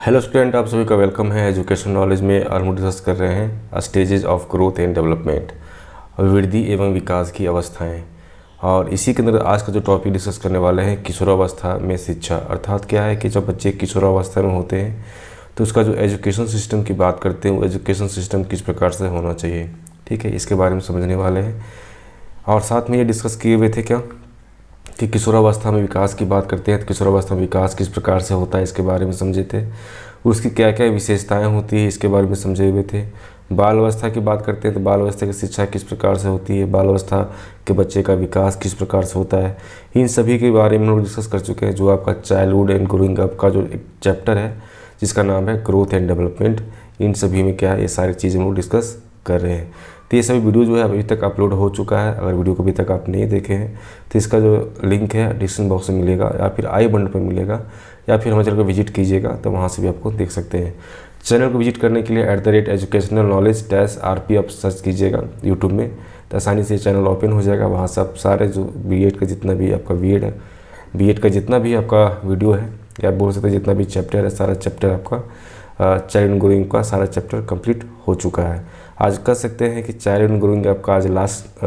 Hello student, आप सभी का वेलकम है। एजुकेशन नॉलेज में आज हम डिस्कस कर रहे हैं stages of growth and development, वृद्धि एवं विकास की अवस्थाएं। और इसी के अंदर आज का जो टॉपिक डिस्कस करने वाले हैं किशोरावस्था में शिक्षा। अर्थात क्या है कि जब बच्चे किशोरावस्था में होते हैं तो उसका जो एजुकेशन सिस्टम की बात करते हैं वो एजुकेशन सिस्टम किस प्रकार से होना चाहिए, ठीक है, इसके बारे में समझने वाले हैं। और साथ में ये डिस्कस किए हुए थे क्या कि किशोरावस्था में विकास की बात करते हैं तो किशोरावस्था में विकास किस प्रकार से होता है इसके बारे में समझे थे। उसकी क्या क्या विशेषताएं होती है इसके बारे में समझे हुए थे। बाल अवस्था की बात करते हैं तो बाल अवस्था की शिक्षा किस प्रकार से होती है, बाल अवस्था के बच्चे का विकास किस प्रकार से होता है, इन सभी के बारे में हम लोग डिस्कस कर चुके हैं। जो आपका चाइल्डहुड एंड ग्रोइंग अप का जो एक चैप्टर है जिसका नाम है ग्रोथ एंड डेवलपमेंट, इन सभी में क्या है ये सारी चीज़ें हम लोग डिस्कस कर रहे हैं। तो ये सभी वीडियो जो है अभी तक अपलोड हो चुका है। अगर वीडियो को अभी तक आप नहीं देखे हैं तो इसका जो लिंक है डिस्क्रिप्शन बॉक्स में मिलेगा या फिर आई बटन पर मिलेगा, या फिर हमारे चैनल को विजिट कीजिएगा तो वहाँ से भी आपको देख सकते हैं। चैनल को विजिट करने के लिए @educational knowledge -RP आप सर्च कीजिएगा यूट्यूब में तो आसानी से चैनल ओपन हो जाएगा। वहाँ से आप सारे जो बीएड का जितना भी आपका बीएड का जितना भी आपका वीडियो है या बोल सकते हैं जितना भी चैप्टर है, सारा चैप्टर आपका चाइल्ड ग्रोइंग का सारा चैप्टर कंप्लीट हो चुका है। आज कह सकते हैं कि चाइल्ड ग्रोइंग आपका आज लास्ट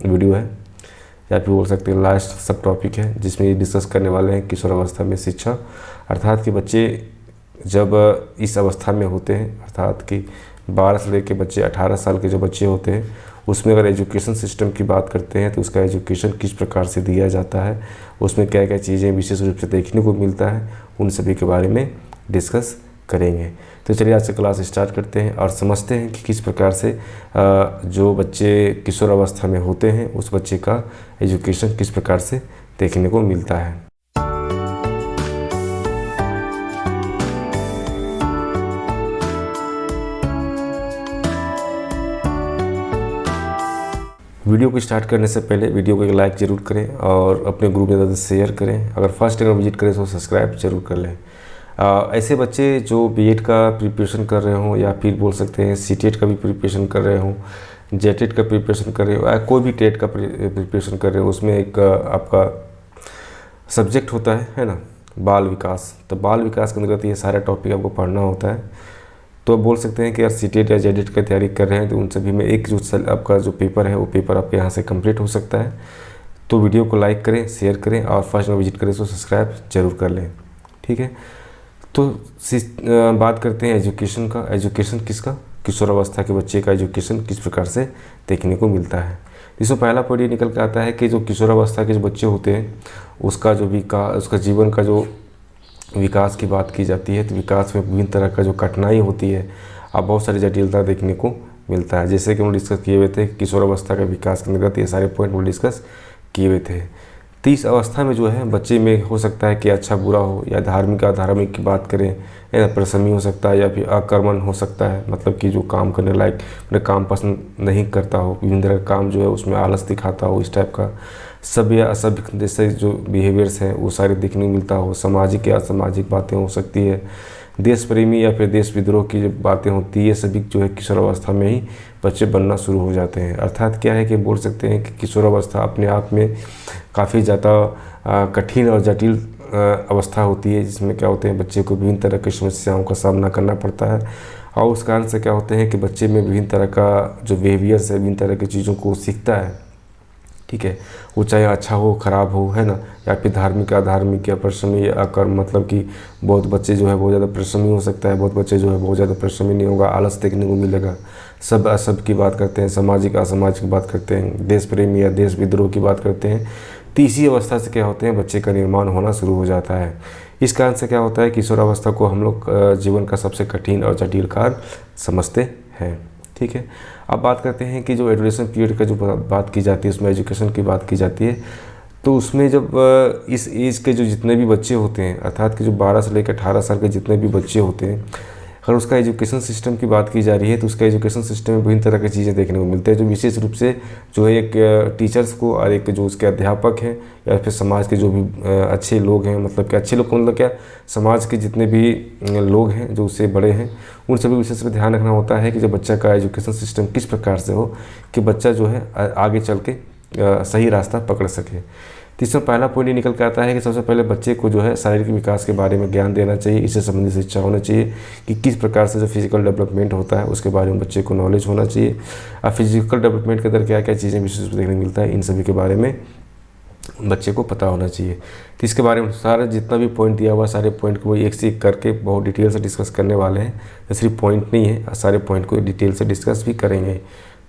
वीडियो है या फिर बोल सकते हैं लास्ट सब टॉपिक है जिसमें ये डिस्कस करने वाले हैं किशोरावस्था में शिक्षा। अर्थात कि बच्चे जब इस अवस्था में होते हैं, अर्थात कि 12 से लेकर बच्चे 18 साल के जो बच्चे होते हैं उसमें अगर एजुकेशन सिस्टम की बात करते हैं तो उसका एजुकेशन किस प्रकार से दिया जाता है, उसमें क्या क्या चीज़ें विशेष रूप से देखने को मिलता है, उन सभी के बारे में डिस्कस करेंगे। तो चलिए आज से क्लास स्टार्ट करते हैं और समझते हैं कि किस प्रकार से जो बच्चे किशोर अवस्था में होते हैं उस बच्चे का एजुकेशन किस प्रकार से देखने को मिलता है। वीडियो को स्टार्ट करने से पहले वीडियो को एक लाइक ज़रूर करें और अपने ग्रुप में ज़्यादा शेयर करें। अगर फर्स्ट टाइम विजिट करें तो सब्सक्राइब जरूर कर लें। ऐसे बच्चे जो बीएड का प्रिपरेशन कर रहे हों या फिर बोल सकते हैं सीटेट का भी प्रिपरेशन कर रहे हों, जेटेट का प्रिपरेशन कर रहे हो या कोई भी टेट का प्रिपरेशन कर रहे हो, उसमें एक आपका सब्जेक्ट होता है ना, बाल विकास। तो बाल विकास के अंतर्गत ये सारा टॉपिक आपको पढ़ना होता है। तो आप बोल सकते हैं कि यार सीटेट या जेटेट की तैयारी कर रहे हैं तो उन सभी में एक जो आपका जो पेपर है वो पेपर आपके यहाँ से कंप्लीट हो सकता है। तो वीडियो को लाइक करें, शेयर करें और फर्स्ट में विजिट करें तो सब्सक्राइब जरूर कर लें, ठीक है। तो बात करते हैं एजुकेशन का। एजुकेशन किसका, किशोरावस्था के बच्चे का एजुकेशन किस प्रकार से देखने को मिलता है। इसमें पहला पॉइंट ये निकल के आता है कि जो किशोरावस्था के जो बच्चे होते हैं उसका जो विकास, उसका जीवन का जो विकास की बात की जाती है तो विकास में विभिन्न तरह का जो कठिनाई होती है अब बहुत सारी जटिलता देखने को मिलता है। जैसे कि हम डिस्कस किए हुए थे किशोरावस्था का विकास के अंतर्गत ये सारे पॉइंट हम डिस्कस किए हुए थे। तो इस अवस्था में जो है बच्चे में हो सकता है कि अच्छा बुरा हो या धार्मिक अधार्मिक की बात करें या प्रसमी हो सकता है या फिर अकर्मण हो सकता है, मतलब कि जो काम करने लायक अपने काम पसंद नहीं करता हो, विभिन्न तरह का काम जो है उसमें आलस दिखाता हो, इस टाइप का सभ्य या असभ्य जैसे जो बिहेवियर्स हैं वो सारे देखने को मिलता हो। सामाजिक या असामाजिक बातें हो सकती है, देश प्रेमी या फिर देश विद्रोह की जो बातें होती है, ये सभी जो है किशोरावस्था में ही बच्चे बनना शुरू हो जाते हैं। अर्थात क्या है कि बोल सकते हैं कि किशोरावस्था अपने आप में काफ़ी ज़्यादा कठिन और जटिल अवस्था होती है जिसमें क्या होते हैं बच्चे को विभिन्न तरह की समस्याओं का सामना करना पड़ता है। और उस कारण से क्या होते हैं कि बच्चे में विभिन्न तरह का जो बिहेवियर्स है, विभिन्न तरह की चीज़ों को सीखता है, ठीक है, वो चाहे अच्छा हो खराब हो, है ना, या फिर धार्मिक अधार्मिक या परिश्रमी या अकर्म, मतलब कि बहुत बच्चे जो है बहुत ज़्यादा परिश्रमी हो सकता है, बहुत बच्चे जो है बहुत ज़्यादा परिश्रमी नहीं होगा, आलस देखने को मिलेगा। सब असभ की बात करते हैं, सामाजिक असामाजिक की बात करते हैं, देश प्रेमी या देश विद्रोह की बात करते हैं। तो इसी अवस्था से क्या होते हैं बच्चे का निर्माण होना शुरू हो जाता है। इस कारण से क्या होता है किशोरावस्था को हम लोग जीवन का सबसे कठिन और जटिल काल समझते हैं, ठीक है। अब बात करते हैं कि जो एडोलेसेंस पीरियड का जो बात की जाती है उसमें एजुकेशन की बात की जाती है। तो उसमें जब इस एज के जो जितने भी बच्चे होते हैं, अर्थात कि जो 12 से लेकर 18 साल के जितने भी बच्चे होते हैं, अगर उसका एजुकेशन सिस्टम की बात की जा रही है तो उसका एजुकेशन सिस्टम में विभिन्न तरह की चीज़ें देखने को मिलते हैं जो विशेष रूप से जो है एक टीचर्स को और एक जो उसके अध्यापक हैं या फिर समाज के जो भी अच्छे लोग हैं, मतलब कि अच्छे लोग को मतलब क्या समाज के जितने भी लोग हैं जो उससे बड़े हैं उन सभी विशेष पर ध्यान रखना होता है कि जब बच्चा का एजुकेशन सिस्टम किस प्रकार से हो कि बच्चा जो है आगे चल के सही रास्ता पकड़ सके। तो इसमें पहला पॉइंट ये निकल के आता है कि सबसे पहले बच्चे को जो है शारीरिक विकास के बारे में ज्ञान देना चाहिए, इससे संबंधित शिक्षा होना चाहिए कि किस प्रकार से जो फिजिकल डेवलपमेंट होता है उसके बारे में बच्चे को नॉलेज होना चाहिए। और फिजिकल डेवलपमेंट के अंदर क्या क्या चीज़ें विशेष देखने मिलता है, इन सभी के बारे में बच्चे को पता होना चाहिए। तो इसके बारे में सारा जितना भी पॉइंट दिया हुआ सारे पॉइंट को एक से एक करके बहुत डिटेल से डिस्कस करने वाले हैं। तो सिर्फ पॉइंट नहीं है, सारे पॉइंट को डिटेल से डिस्कस भी करेंगे।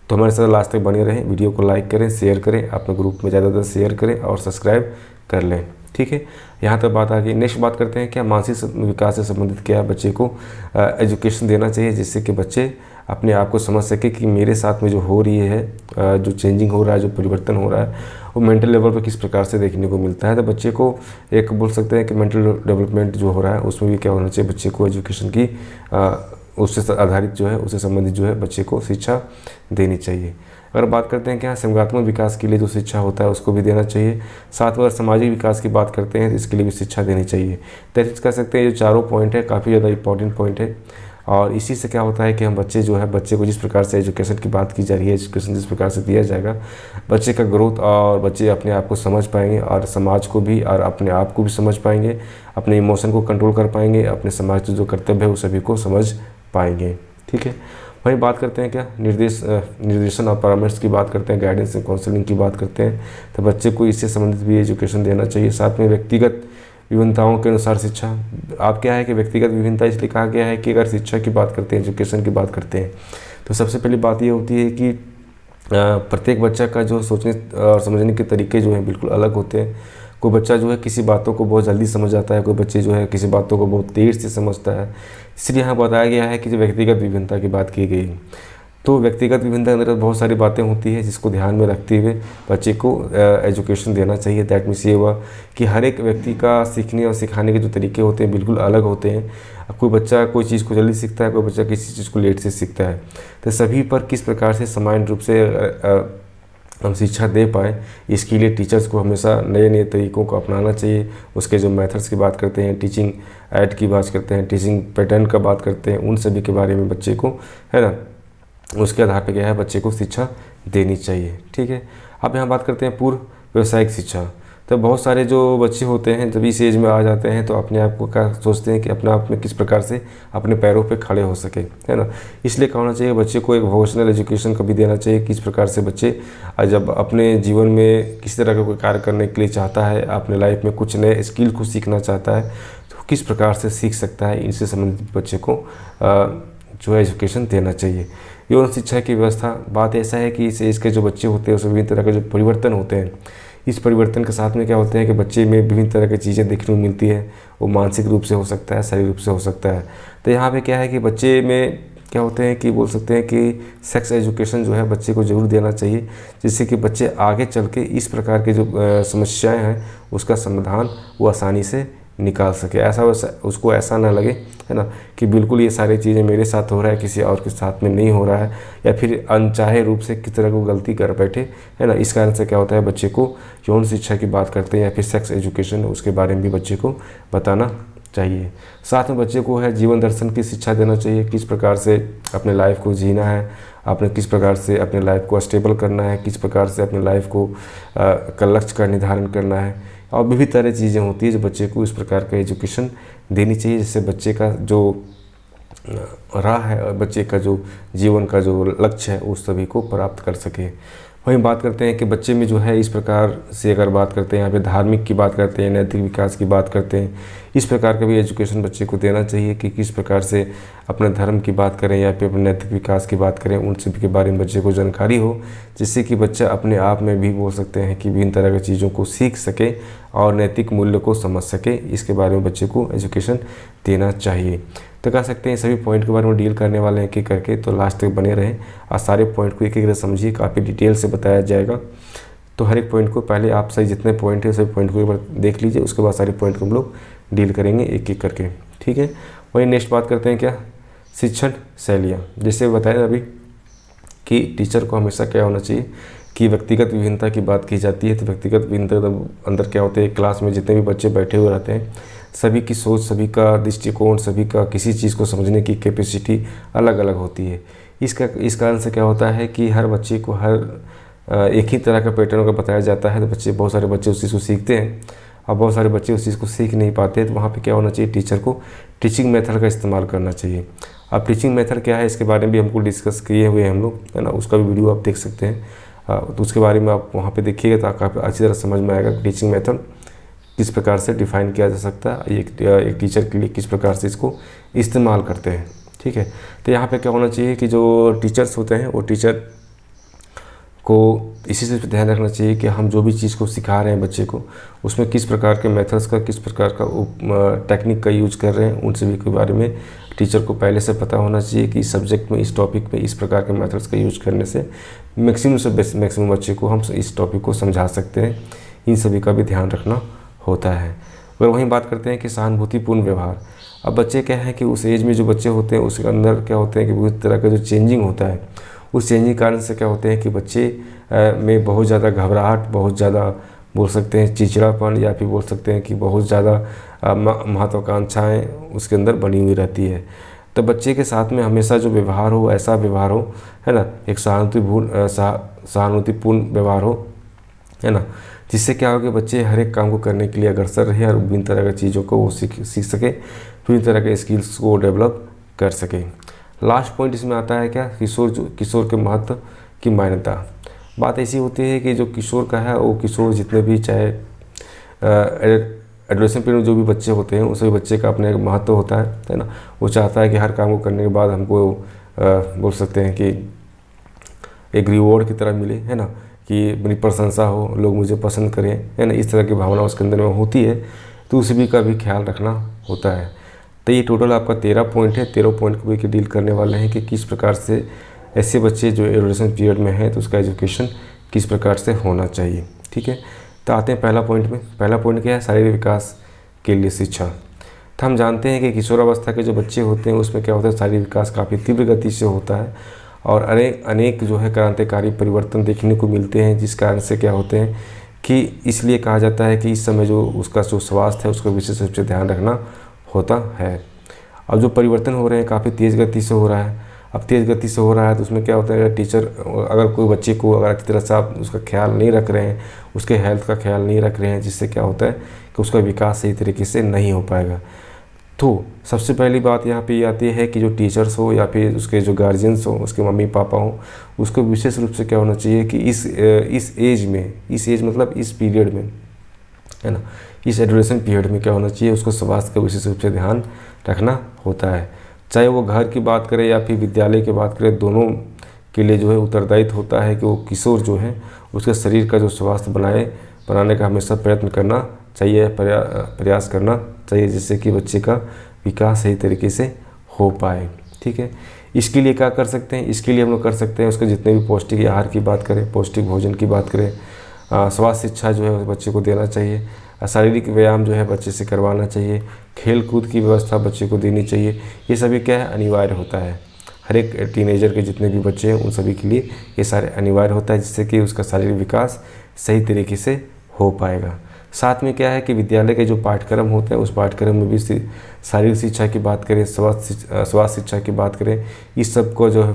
तो हमारे साथ लास्ट तक बने रहें, वीडियो को लाइक करें, शेयर करें, अपने ग्रुप में ज़्यादा शेयर करें और सब्सक्राइब कर लें। ठीक है, यहाँ तक बात आ गई। नेक्स्ट बात करते हैं क्या मानसिक विकास से संबंधित क्या बच्चे को एजुकेशन देना चाहिए, जिससे कि बच्चे अपने आप को समझ सके कि मेरे साथ में जो हो रही है, जो चेंजिंग हो रहा है, जो परिवर्तन हो रहा है, वो मेंटल लेवल पर किस प्रकार से देखने को मिलता है। तो बच्चे को एक बोल सकते हैं कि मेंटल डेवलपमेंट जो हो रहा है उसमें भी क्या होना चाहिए, बच्चे को एजुकेशन की उससे आधारित जो है, उससे संबंधित जो है बच्चे को शिक्षा देनी चाहिए। अगर बात करते हैं क्या संज्ञानात्मक विकास के लिए जो शिक्षा होता है उसको भी देना चाहिए। साथ में सामाजिक विकास की बात करते हैं तो इसके लिए भी शिक्षा देनी चाहिए। तो कह सकते हैं ये चारों पॉइंट है, काफ़ी ज़्यादा इंपॉर्टेंट पॉइंट है। और इसी से क्या होता है कि हम बच्चे जो है, बच्चे को जिस प्रकार से एजुकेशन की बात की जा रही है, एजुकेशन जिस प्रकार से दिया जाएगा, बच्चे का ग्रोथ और बच्चे अपने आप को समझ पाएंगे और समाज को भी और अपने आप को भी समझ पाएंगे, अपने इमोशन को कंट्रोल कर पाएंगे, अपने समाज के जो कर्तव्य है वो सभी को समझ पाएंगे। ठीक है, वहीं बात करते हैं क्या निर्देशन और परामर्श की बात करते हैं, गाइडेंस एंड काउंसलिंग की बात करते हैं। तो बच्चे को इससे संबंधित भी एजुकेशन देना चाहिए। साथ में व्यक्तिगत विभिन्नताओं के अनुसार शिक्षा। आप क्या है कि व्यक्तिगत विभिन्नता इसलिए कहा गया है कि अगर शिक्षा की बात करते हैं, एजुकेशन की बात करते हैं, तो सबसे पहली बात ये होती है कि प्रत्येक बच्चा का जो सोचने और समझने के तरीके जो हैं बिल्कुल अलग होते हैं। कोई बच्चा जो है किसी बातों को बहुत जल्दी समझ जाता है, कोई बच्चे जो है किसी बातों को बहुत देर से समझता है। इसलिए यहाँ बताया गया है कि जो व्यक्तिगत विभिन्नता की बात की गई, तो व्यक्तिगत विभिन्नता के अंदर बहुत सारी बातें होती हैं जिसको ध्यान में रखते हुए बच्चे को एजुकेशन देना चाहिए। दैट मीन्स ये हुआ कि हर एक व्यक्ति का सीखने और सिखाने के जो तरीके होते हैं बिल्कुल अलग होते हैं। कोई बच्चा कोई चीज़ को जल्दी सीखता है, कोई बच्चा किसी चीज़ को लेट से सीखता है। तो सभी पर किस प्रकार से समान रूप से हम शिक्षा दे पाए, इसके लिए टीचर्स को हमेशा नए नए तरीक़ों को अपनाना चाहिए। उसके जो मेथड्स की बात करते हैं, टीचिंग ऐड की बात करते हैं, टीचिंग पैटर्न का बात करते हैं, उन सभी के बारे में बच्चे को, है ना, उसके आधार पर क्या है बच्चे को शिक्षा देनी चाहिए। ठीक है, अब यहाँ बात करते हैं पूर्व व्यावसायिक शिक्षा। तो बहुत सारे जो बच्चे होते हैं जब इस एज में आ जाते हैं तो अपने आप को क्या सोचते हैं कि अपने आप में किस प्रकार से अपने पैरों पे खड़े हो सके, है ना। इसलिए क्या होना चाहिए, बच्चे को एक वोकेशनल एजुकेशन का भी देना चाहिए। किस प्रकार से बच्चे जब अपने जीवन में किसी तरह का कोई कार्य करने के लिए चाहता है, अपने लाइफ में कुछ नए स्किल को सीखना चाहता है, तो किस प्रकार से सीख सकता है, इनसे संबंधित बच्चे को जो है एजुकेशन देना चाहिए। यौन शिक्षा की व्यवस्था, बात ऐसा है कि इस एज के जो बच्चे होते हैं उसमें विभिन्न तरह के जो परिवर्तन होते हैं, इस परिवर्तन के साथ में क्या होते हैं कि बच्चे में विभिन्न तरह की चीज़ें देखने को मिलती है। वो मानसिक रूप से हो सकता है, शारीरिक रूप से हो सकता है। तो यहाँ पे क्या है कि बच्चे में क्या होते हैं कि बोल सकते हैं कि सेक्स एजुकेशन जो है बच्चे को ज़रूर देना चाहिए, जिससे कि बच्चे आगे चल के इस प्रकार के जो समस्याएँ हैं उसका समाधान वो आसानी से निकाल सके। ऐसा उसको ऐसा ना लगे, है ना, कि बिल्कुल ये सारी चीज़ें मेरे साथ हो रहा है, किसी और के साथ में नहीं हो रहा है, या फिर अनचाहे रूप से किस तरह को गलती कर बैठे, है ना। इस कारण से क्या होता है बच्चे को यौन शिक्षा की बात करते हैं या फिर सेक्स एजुकेशन, उसके बारे में भी बच्चे को बताना चाहिए। साथ में बच्चे को है जीवन दर्शन की शिक्षा देना चाहिए। किस प्रकार से अपने लाइफ को जीना है, आपने किस प्रकार से अपने लाइफ को स्टेबल करना है, किस प्रकार से अपने लाइफ को का लक्ष्य का निर्धारण करना है, और विभिन्न तरह चीज़ें होती है जो बच्चे को इस प्रकार का एजुकेशन देनी चाहिए, जिससे बच्चे का जो राह है, बच्चे का जो जीवन का जो लक्ष्य है उस सभी को प्राप्त कर सके। वहीं बात करते हैं कि बच्चे में जो है इस प्रकार से अगर बात करते हैं, यहाँ पे धार्मिक की बात करते हैं, नैतिक विकास की बात करते हैं, इस प्रकार का भी एजुकेशन बच्चे को देना चाहिए कि किस प्रकार से अपने धर्म की बात करें या फिर अपने नैतिक विकास की बात करें, उन सभी के बारे में बच्चे को जानकारी हो, जिससे कि बच्चा अपने आप में भी बोल सकते हैं कि विभिन्न तरह की चीज़ों को सीख सके और नैतिक मूल्य को समझ सके। इसके बारे में बच्चे को एजुकेशन देना चाहिए। तो कह सकते हैं सभी पॉइंट के बारे में डील करने वाले हैं एक एक करके, तो लास्ट तक बने रहें और सारे पॉइंट को एक एक समझिए, काफ़ी डिटेल से बताया जाएगा। तो हर एक पॉइंट को पहले आप सही जितने पॉइंट है सभी पॉइंट को एक बार देख लीजिए, उसके बाद सारे पॉइंट को हम लोग डील करेंगे एक एक करके। ठीक है, वही नेक्स्ट बात करते हैं क्या शिक्षण शैलियाँ। जैसे बताया अभी कि टीचर को हमेशा क्या होना चाहिए कि व्यक्तिगत विभिन्नता की बात की जाती है। तो व्यक्तिगत विभिन्नता अंदर क्या होते हैं, क्लास में जितने भी बच्चे बैठे हुए रहते हैं सभी की सोच, सभी का दृष्टिकोण, सभी का किसी चीज़ को समझने की कैपेसिटी अलग अलग होती है। इस कारण से क्या होता है कि हर बच्चे को हर एक ही तरह का पैटर्न अगर बताया जाता है तो बहुत सारे बच्चे उस चीज़ को सीखते हैं, और बहुत सारे बच्चे उस चीज़ को सीख नहीं पाते। तो वहाँ पे क्या होना चाहिए, टीचर को टीचिंग मेथड का इस्तेमाल करना चाहिए। अब टीचिंग मेथड क्या है, इसके बारे में भी हमको डिस्कस किए हुए हैं हम लोग, है ना, उसका भी वीडियो आप देख सकते हैं। तो उसके बारे में आप वहाँ पे देखिएगा तो काफ़ी अच्छी तरह समझ में आएगा कि टीचिंग मेथड किस प्रकार से डिफ़ाइन किया जा सकता है, एक टीचर के लिए किस प्रकार से इसको इस्तेमाल करते हैं। ठीक है, तो यहाँ पे क्या होना चाहिए कि जो टीचर्स होते हैं वो टीचर को इसी से ध्यान रखना चाहिए कि हम जो भी चीज़ को सिखा रहे हैं बच्चे को, उसमें किस प्रकार के मेथड्स का, किस प्रकार का टेक्निक का यूज कर रहे हैं, उन सभी के बारे में टीचर को पहले से पता होना चाहिए कि इस सब्जेक्ट में, इस टॉपिक में इस प्रकार के मेथड्स का यूज करने से मैक्सिमम से मैक्सिमम बच्चे को हम इस टॉपिक को समझा सकते हैं। इन सभी का भी ध्यान रखना होता है। अगर वहीं बात करते हैं कि सहानुभूतिपूर्ण व्यवहार, अब बच्चे क्या है कि उस एज में जो बच्चे होते हैं उसके अंदर क्या होते हैं कि बहुत तरह का जो चेंजिंग होता है, उस चेंजिंग कारण से क्या होते हैं कि बच्चे में बहुत ज़्यादा घबराहट, बहुत ज़्यादा बोल सकते हैं चिड़चिड़ापन, या फिर बोल सकते हैं कि बहुत ज़्यादा महत्वाकांक्षाएँ उसके अंदर बनी हुई रहती है। तो बच्चे के साथ में हमेशा जो व्यवहार हो, ऐसा व्यवहार हो, है ना, एक सहानुभूतिपूर्ण व्यवहार हो, है ना, जिससे क्या हो कि बच्चे हर एक काम को करने के लिए अग्रसर रहे और विभिन्न तरह की चीज़ों को वो सीख सके, विभिन्न तरह के स्किल्स को डेवलप कर सके। लास्ट पॉइंट इसमें आता है क्या, किशोर के महत्व की मान्यता। बात ऐसी होती है कि जो किशोर का है, वो किशोर जितने भी चाहे एडोलेसेंट पीरियड में जो भी बच्चे होते हैं, उस सभी बच्चे का अपना एक महत्व होता है ना। वो चाहता है कि हर काम को करने के बाद हमको बोल सकते हैं कि एक रिवॉर्ड की तरह मिले, है ना, कि मेरी प्रशंसा हो, लोग मुझे पसंद करें, है ना, इस तरह की भावना उसके अंदर में होती है। तो उस सभी का भी ख्याल रखना होता है। तो ये टोटल आपका 13 पॉइंट है। 13 पॉइंट को भी डील करने वाले हैं कि किस प्रकार से ऐसे बच्चे जो एडोलेसेंट पीरियड में हैं तो उसका एजुकेशन किस प्रकार से होना चाहिए। ठीक है, तो आते हैं पहला पॉइंट में। पहला पॉइंट क्या है, शारीरिक विकास के लिए शिक्षा। तो हम जानते हैं कि किशोरावस्था के जो बच्चे होते हैं उसमें क्या होता है, शारीरिक विकास काफ़ी तीव्र गति से होता है और अनेक जो है क्रांतिकारी परिवर्तन देखने को मिलते हैं, जिस कारण से क्या होते हैं कि इसलिए कहा जाता है कि इस समय जो उसका जो स्वास्थ्य है उसका विशेष रूप से ध्यान रखना होता है। अब जो परिवर्तन हो रहे हैं काफ़ी तेज़ गति से हो रहा है। अब तेज़ गति से हो रहा है तो उसमें क्या होता है, टीचर अगर कोई बच्चे को अगर अच्छी तरह से आप उसका ख्याल नहीं रख रहे हैं, उसके हेल्थ का ख्याल नहीं रख रहे हैं, जिससे क्या होता है कि उसका विकास सही तरीके से नहीं हो पाएगा। तो सबसे पहली बात यहाँ पे आती है कि जो टीचर्स हो या फिर उसके जो गार्जियंस हो, उसके मम्मी पापा हो, उसको विशेष रूप से क्या होना चाहिए कि इस एज मतलब इस पीरियड में, है ना, इस एडोलेसेंट पीरियड में क्या होना चाहिए, उसको स्वास्थ्य का विशेष रूप से ध्यान रखना होता है। चाहे वो घर की बात करें या फिर विद्यालय की बात करें, दोनों के लिए जो है उत्तरदायित्व होता है कि वो किशोर जो है उसके शरीर का जो स्वास्थ्य बनाने का हमेशा प्रयत्न करना चाहिए, प्रयास करना चाहिए, जिससे कि बच्चे का विकास सही तरीके से हो पाए। ठीक है, इसके लिए क्या कर सकते हैं, इसके लिए हम लोग कर सकते हैं उसके जितने भी पौष्टिक आहार की बात करें, पौष्टिक भोजन की बात करें, स्वास्थ्य शिक्षा जो है उस बच्चे को देना चाहिए, शारीरिक व्यायाम जो है बच्चे से करवाना चाहिए, खेल कूद की व्यवस्था बच्चे को देनी चाहिए। ये सभी क्या है, अनिवार्य होता है। हर एक टीनेजर के जितने भी बच्चे हैं उन सभी के लिए ये सारे अनिवार्य होता है, जिससे कि उसका शारीरिक विकास सही तरीके से हो पाएगा। साथ में क्या है कि विद्यालय के जो पाठ्यक्रम होते हैं उस पाठ्यक्रम में भी शारीरिक शिक्षा की बात करें, स्वास्थ्य शिक्षा की बात करें, इस सब को जो है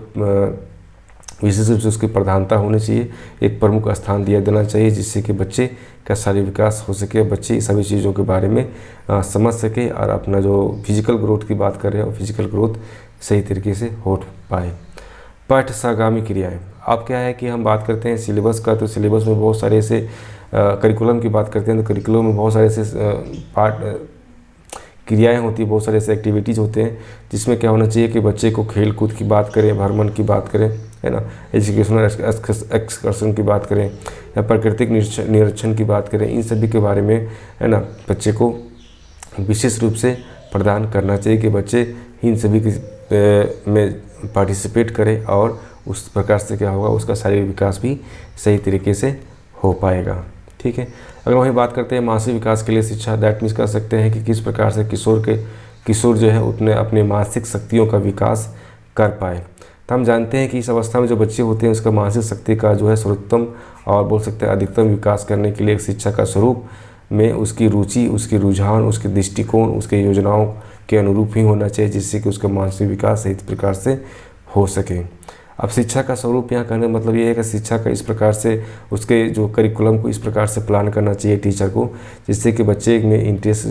विशेष रूप से उसकी प्रधानता होनी चाहिए, एक प्रमुख स्थान दिया देना चाहिए, जिससे कि बच्चे का शारीरिक विकास हो सके, बच्चे सभी चीज़ों के बारे में समझ सके और अपना जो फिजिकल ग्रोथ की बात कर रहे हैं और फिजिकल ग्रोथ सही तरीके से हो पाए। पाठ्यसागामी क्रियाएँ, अब क्या है कि हम बात करते हैं सिलेबस का, तो सिलेबस में बहुत सारे ऐसे करिकुलम की बात करते हैं तो करिकुलम में बहुत सारे ऐसे क्रियाएँ होती है, बहुत सारे ऐसे एक्टिविटीज़ होते हैं जिसमें क्या होना चाहिए कि बच्चे को खेल कूद की बात करें, भ्रमण की बात करें, है ना, एजुकेशनल एक्सकर्शन की बात करें या प्राकृतिक निरीक्षण की बात करें, इन सभी के बारे में, है ना, बच्चे को विशेष रूप से प्रदान करना चाहिए कि बच्चे इन सभी में पार्टिसिपेट करें और उस प्रकार से क्या होगा, उसका शारीरिक विकास भी सही तरीके से हो पाएगा। ठीक है, अगर वहीं बात करते हैं मानसिक विकास के लिए शिक्षा, दैट मीन्स कर सकते हैं कि किस प्रकार से किशोर जो है उतने अपने मानसिक शक्तियों का विकास कर पाए। तो हम जानते हैं कि इस अवस्था में जो बच्चे होते हैं उसका मानसिक शक्ति का जो है सर्वोत्तम और बोल सकते हैं अधिकतम विकास करने के लिए एक शिक्षा का स्वरूप में उसकी रुचि, उसकी रुझान, उसके दृष्टिकोण, उसके योजनाओं के अनुरूप ही होना चाहिए, जिससे कि उसका मानसिक विकास सही प्रकार से हो सके। अब शिक्षा का स्वरूप यहाँ कहने का मतलब ये है कि शिक्षा का इस प्रकार से उसके जो करिकुलम को इस प्रकार से प्लान करना चाहिए टीचर को, जिससे कि बच्चे में इंटरेस्ट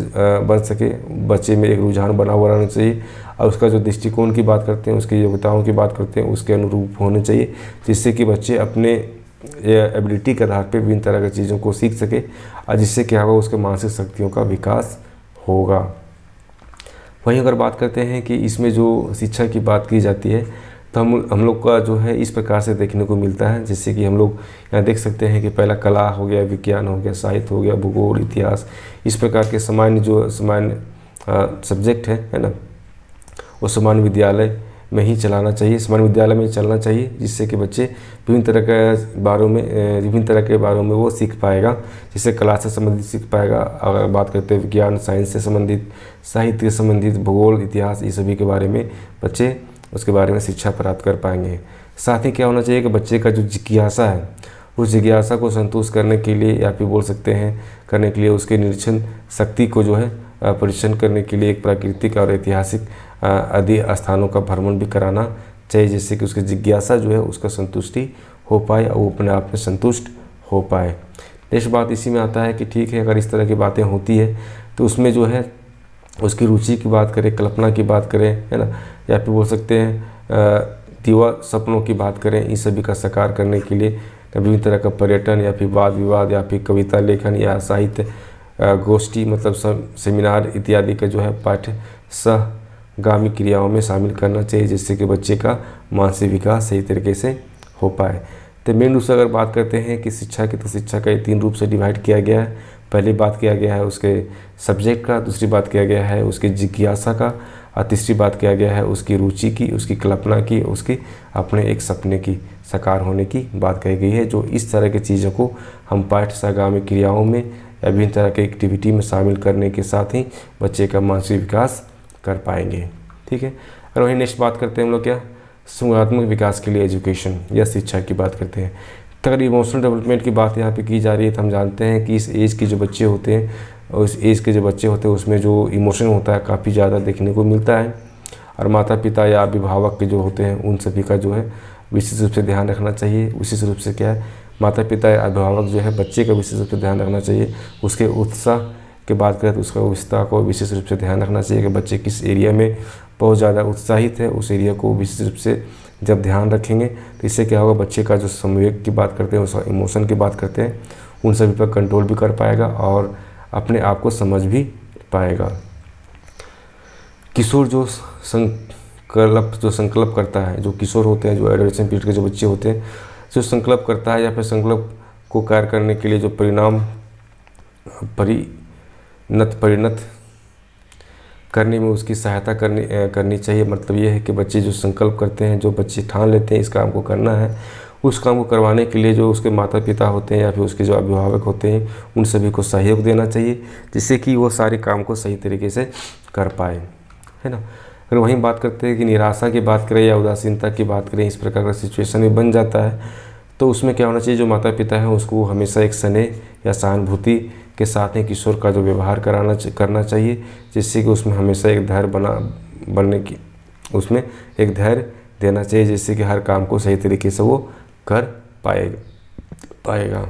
बन सके, बच्चे में एक रुझान बना हुआ रहना चाहिए, और उसका जो दृष्टिकोण की बात करते हैं, उसकी योग्यताओं की बात करते हैं, उसके अनुरूप होने चाहिए, जिससे कि बच्चे अपने एबिलिटी के आधार पर विभिन्न तरह की चीज़ों को सीख सके, और जिससे क्या होगा, उसके मानसिक शक्तियों का विकास होगा। वहीं अगर बात करते हैं कि इसमें जो शिक्षा की बात की जाती है, तो हम लोग का जो है इस प्रकार से देखने को मिलता है, जैसे कि हम लोग यहाँ देख सकते हैं कि पहला कला हो गया, विज्ञान हो गया, साहित्य हो गया, भूगोल, इतिहास, इस प्रकार के सामान्य सब्जेक्ट है ना, वो सामान्य विद्यालय में ही चलाना चाहिए, सामान्य विद्यालय में चलना चाहिए, जिससे कि बच्चे विभिन्न तरह के बारों में वो सीख पाएगा, जिससे कला से संबंधित सीख पाएगा। अगर बात करते हैं विज्ञान, साइंस से संबंधित, साहित्य से संबंधित, भूगोल, इतिहास, इस सभी के बारे में बच्चे उसके बारे में शिक्षा प्राप्त कर पाएंगे। साथ ही क्या होना चाहिए कि बच्चे का जो जिज्ञासा है, उस जिज्ञासा को संतुष्ट करने के लिए, या फिर बोल सकते हैं करने के लिए, उसके निरीक्षण शक्ति को जो है परीक्षण करने के लिए एक प्राकृतिक और ऐतिहासिक आदि स्थानों का भ्रमण भी कराना चाहिए, जिससे कि उसकी जिज्ञासा जो है उसका संतुष्टि हो पाए और वो अपने आप में संतुष्ट हो पाए। नेक्स्ट बात इसी में आता है कि ठीक है, अगर इस तरह की बातें होती है तो उसमें जो है उसकी रुचि की बात करें, कल्पना की बात करें, है ना, या फिर बोल सकते हैं दिवा सपनों की बात करें, इन सभी का साकार करने के लिए विभिन्न तरह का पर्यटन या फिर वाद विवाद या फिर कविता लेखन या साहित्य गोष्ठी, मतलब सेमिनार इत्यादि का जो है पाठ्य सहगामी क्रियाओं में शामिल करना चाहिए, जिससे कि बच्चे का मानसिक विकास सही तरीके से हो पाए। तो मेन रूप से अगर बात करते हैं कि शिक्षा की, तो शिक्षा का 3 रूप से डिवाइड किया गया है। पहली बात किया गया है उसके सब्जेक्ट का, दूसरी बात किया गया है उसकी जिज्ञासा का, और तीसरी बात किया गया है उसकी रुचि की, उसकी कल्पना की, उसकी अपने एक सपने की साकार होने की बात कही गई है। जो इस तरह की चीज़ों को हम पाठ्य सहगामी क्रियाओं में या विभिन्न तरह के एक्टिविटी में शामिल करने के साथ ही बच्चे का मानसिक विकास कर पाएंगे। ठीक है। और वहीं नेक्स्ट बात करते हैं हम लोग क्या, संज्ञानात्मक विकास के लिए एजुकेशन या शिक्षा की बात करते हैं। तो अगर इमोशनल डेवलपमेंट की बात यहाँ पे की जा रही है, तो हम जानते हैं कि इस एज के जो बच्चे होते हैं, उस एज के जो बच्चे होते हैं उसमें जो इमोशन होता है काफ़ी ज़्यादा देखने को मिलता है, और माता पिता या अभिभावक के जो होते हैं उन सभी का जो है विशेष रूप से ध्यान रखना चाहिए। विशेष रूप से क्या है, माता पिता या अभिभावक जो है बच्चे का विशेष रूप से ध्यान रखना चाहिए। उसके उत्साह की बात करें तो उसका उत्साह को विशेष रूप से ध्यान रखना चाहिए कि बच्चे किस एरिया में बहुत ज़्यादा उत्साहित है, उस एरिया को विशेष रूप से जब ध्यान रखेंगे तो इससे क्या होगा, बच्चे का जो संवेग की बात करते हैं, उसका इमोशन की बात करते हैं, उन सभी पर कंट्रोल भी कर पाएगा और अपने आप को समझ भी पाएगा। किशोर जो संकल्प करता है, जो किशोर होते हैं, जो एडोलेसेंट पीरियड के जो बच्चे होते हैं, जो संकल्प करता है या फिर संकल्प को कार्य करने के लिए जो परिणत करने में उसकी सहायता करनी चाहिए। मतलब ये है कि बच्चे जो संकल्प करते हैं, जो बच्चे ठान लेते हैं इस काम को करना है, उस काम को करवाने के लिए जो उसके माता पिता होते हैं या फिर उसके जो अभिभावक होते हैं, उन सभी को सहयोग देना चाहिए, जिससे कि वो सारे काम को सही तरीके से कर पाए, है ना। अगर वहीं बात करते हैं कि निराशा की बात करें या उदासीनता की बात करें, इस प्रकार का सिचुएशन में बन जाता है, तो उसमें क्या होना चाहिए, जो माता पिता हैं उसको हमेशा एक स्नेह या सहानुभूति के साथ ही किशोर का जो व्यवहार करना चाहिए, जिससे कि उसमें हमेशा एक धैर्य उसमें एक धैर्य देना चाहिए, जिससे कि हर काम को सही तरीके से वो कर पाएगा।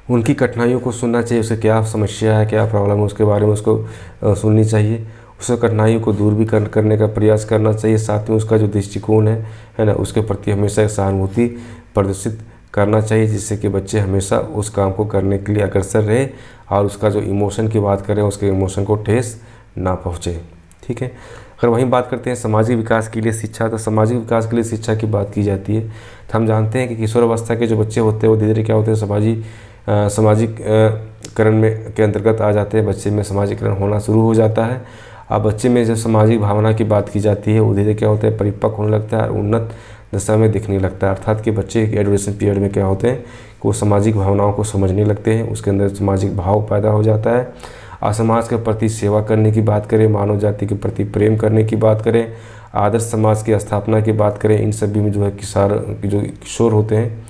उनकी कठिनाइयों को सुनना चाहिए, उसे क्या समस्या है, क्या प्रॉब्लम है, उसके बारे में उसको सुननी चाहिए, उसे कठिनाइयों को दूर भी करने का प्रयास करना चाहिए। साथ ही उसका जो दृष्टिकोण है ना, उसके प्रति हमेशा सहानुभूति प्रदर्शित करना चाहिए, जिससे कि बच्चे हमेशा उस काम को करने के लिए अग्रसर रहे और उसका जो इमोशन की बात करें, उसके इमोशन को ठेस ना पहुँचे। ठीक है। अगर वहीं बात करते हैं सामाजिक विकास के लिए शिक्षा, तो सामाजिक विकास के लिए शिक्षा की बात की जाती है, तो हम जानते हैं कि किशोर अवस्था के जो बच्चे होते हैं वो धीरे धीरे क्या होते हैं, सामाजिकरण में के अंतर्गत आ जाते हैं। बच्चे में सामाजिकरण होना शुरू हो जाता है। अब बच्चे में जब सामाजिक भावना की बात की जाती है, वो धीरे क्या होता है, परिपक्व होने लगता है और उन्नत दशा में दिखने लगता है। अर्थात कि बच्चे एडोलेसेंट पीरियड में क्या होते हैं कि वो सामाजिक भावनाओं को समझने लगते हैं, उसके अंदर सामाजिक भाव पैदा हो जाता है। और समाज के प्रति सेवा करने की बात करें, मानव जाति के प्रति प्रेम करने की बात करें, आदर्श समाज की स्थापना की बात करें, इन सभी में जो है जो किशोर होते हैं,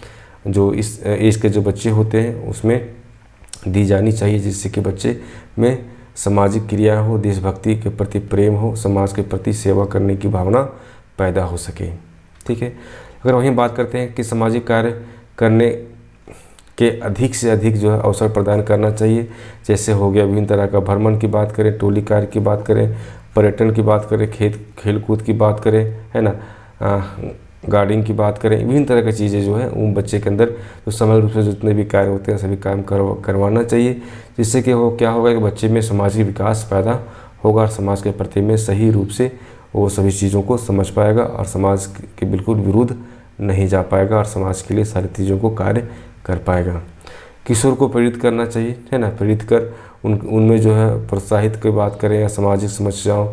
जो इस एज के जो बच्चे होते हैं उसमें दी जानी चाहिए, जिससे कि बच्चे में सामाजिक क्रिया हो, देशभक्ति के प्रति प्रेम हो, समाज के प्रति सेवा करने की भावना पैदा हो सके। ठीक है। अगर वहीं बात करते हैं कि सामाजिक कार्य करने के अधिक से अधिक जो है अवसर प्रदान करना चाहिए, जैसे हो गया विभिन्न तरह का भ्रमण की बात करें, टोली कार्य की बात करें, पर्यटन की बात करें, खेल कूद की बात करें, है ना, गार्डनिंग की बात करें, विभिन्न तरह की चीज़ें जो है उन बच्चे के अंदर जो समय रूप से जितने भी कार्य होते हैं सभी काम करवाना चाहिए, जिससे कि वो क्या होगा कि बच्चे में सामाजिक विकास पैदा होगा और समाज के प्रति में सही रूप से वो सभी चीज़ों को समझ पाएगा और समाज के बिल्कुल विरुद्ध नहीं जा पाएगा और समाज के लिए सारी चीज़ों को कार्य कर पाएगा। किशोर को प्रेरित करना चाहिए, है ना, प्रेरित कर उनमें जो है प्रोत्साहित की बात करें या सामाजिक समस्याओं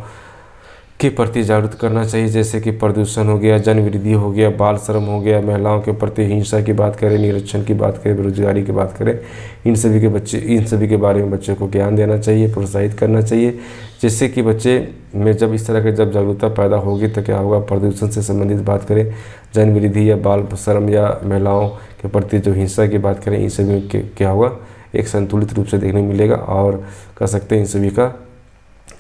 के प्रति जागरूक करना चाहिए, जैसे कि प्रदूषण हो गया, जन वृद्धि हो गया, बाल श्रम हो गया, महिलाओं के प्रति हिंसा की बात करें, निरक्षण की बात करें, बेरोजगारी की बात करें, इन सभी के बारे में बच्चों को ज्ञान देना चाहिए, प्रोत्साहित करना चाहिए, जिससे कि बच्चे में जब इस तरह के जब जागरूकता पैदा होगी तो क्या होगा, प्रदूषण से संबंधित बात करें, जन वृद्धि या बाल श्रम या महिलाओं के प्रति जो हिंसा की बात करें, इन सभी के क्या होगा एक संतुलित रूप से देखने मिलेगा और कह सकते हैं इन सभी का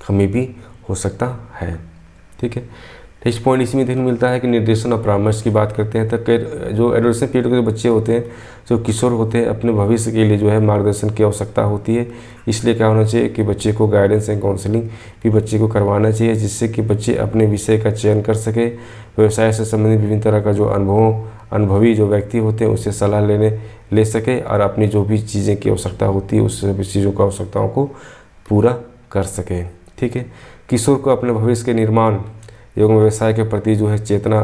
कमी भी हो सकता है। ठीक है। नेक्स्ट पॉइंट इसमें देखने मिलता है कि निर्देशन और परामर्श की बात करते हैं तो जो एडोलेसेंट पीरियड के जो बच्चे होते हैं, जो किशोर होते हैं, अपने भविष्य के लिए जो है मार्गदर्शन की आवश्यकता होती है। इसलिए क्या होना चाहिए कि बच्चे को गाइडेंस एंड काउंसलिंग भी बच्चे को करवाना चाहिए, जिससे कि बच्चे अपने विषय का चयन कर सके। व्यवसाय से संबंधित विभिन्न तरह का जो अनुभवी जो व्यक्ति होते हैं उससे सलाह ले सके और अपनी जो भी चीज़ें की आवश्यकता होती है उस सभी चीज़ों की आवश्यकताओं को पूरा कर सके। ठीक है। किशोर को अपने भविष्य के निर्माण एवं व्यवसाय के प्रति जो है चेतना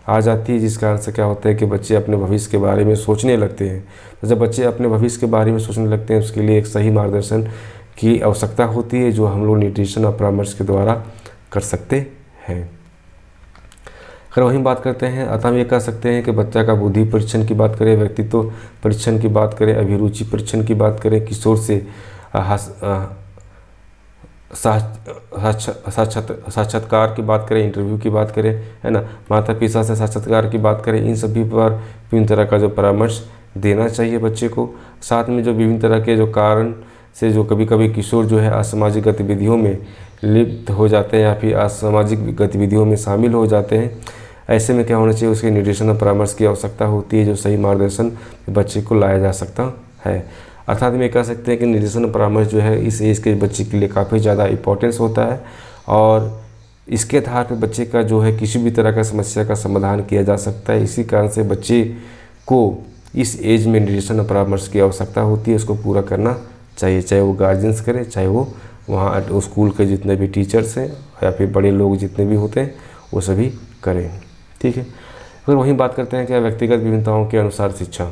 आ जाती है, जिस कारण से क्या होता है कि बच्चे अपने भविष्य के बारे में सोचने लगते हैं। तो जब बच्चे अपने भविष्य के बारे में सोचने लगते हैं उसके लिए एक सही मार्गदर्शन की आवश्यकता होती है, जो हम लोग न्यूट्रिशन और परामर्श के द्वारा कर सकते हैं। अगर वहीं बात करते हैं, अतः हम ये कह सकते हैं कि बच्चा का बुद्धि परीक्षण की बात करें, व्यक्तित्व परीक्षण की बात करें, अभिरुचि परीक्षण की बात करें, किशोर से साक्षात्कार की बात करें, इंटरव्यू की बात करें, है ना, माता पिता से साक्षात्कार की बात करें, इन सभी पर विभिन्न तरह का जो परामर्श देना चाहिए बच्चे को। साथ में जो विभिन्न तरह के जो कारण से जो कभी कभी किशोर जो है असामाजिक गतिविधियों में लिप्त हो जाते हैं या फिर असामाजिक गतिविधियों में शामिल हो जाते हैं, ऐसे में क्या होना चाहिए, उसके निर्देशन और परामर्श की आवश्यकता होती है, जो सही मार्गदर्शन बच्चे को लाया जा सकता है। अर्थात में कह सकते हैं कि निर्देशन परामर्श जो है इस एज के बच्चे के लिए काफ़ी ज़्यादा इम्पोर्टेंस होता है और इसके आधार पर बच्चे का जो है किसी भी तरह का समस्या का समाधान किया जा सकता है। इसी कारण से बच्चे को इस एज में निर्देशन और परामर्श की आवश्यकता होती है, उसको पूरा करना चाहिए, चाहे वो गार्जियंस करें, चाहे वो वहाँ स्कूल के जितने भी टीचर्स हैं या फिर बड़े लोग जितने भी होते हैं वो सभी करें। ठीक है। अगर वहीं बात करते हैं कि व्यक्तिगत विभिन्नताओं के अनुसार शिक्षा,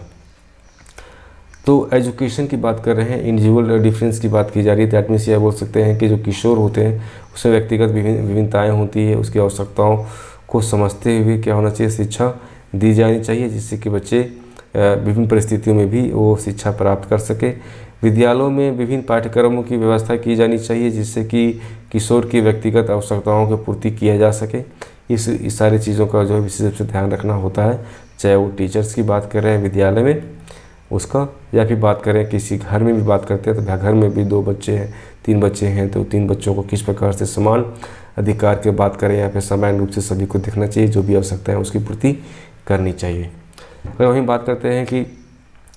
तो एजुकेशन की बात कर रहे हैं, इंडिविजुअल डिफरेंस की बात की जा रही है। दैट मीन्स यह बोल सकते हैं कि जो किशोर होते हैं उसमें व्यक्तिगत विभिन्नताएँ होती है, उसकी आवश्यकताओं को समझते हुए क्या होना चाहिए, शिक्षा दी जानी चाहिए, जिससे कि बच्चे विभिन्न परिस्थितियों में भी वो शिक्षा प्राप्त कर सके। विद्यालयों में विभिन्न पाठ्यक्रमों की व्यवस्था की जानी चाहिए, जिससे कि किशोर की व्यक्तिगत आवश्यकताओं की पूर्ति किया जा सके। इस सारी चीज़ों का जो है विशेष रूप से ध्यान रखना होता है, चाहे वो टीचर्स की बात कर रहे हैं विद्यालय में उसका, या फिर बात करें किसी घर में भी बात करते हैं तो घर में भी 2 बच्चे हैं 3 बच्चे हैं तो 3 बच्चों को किस प्रकार से समान अधिकार की बात करें या फिर समान रूप से सभी को देखना चाहिए, जो भी आवश्यकता है उसकी पूर्ति करनी चाहिए। अगर वहीं बात करते हैं कि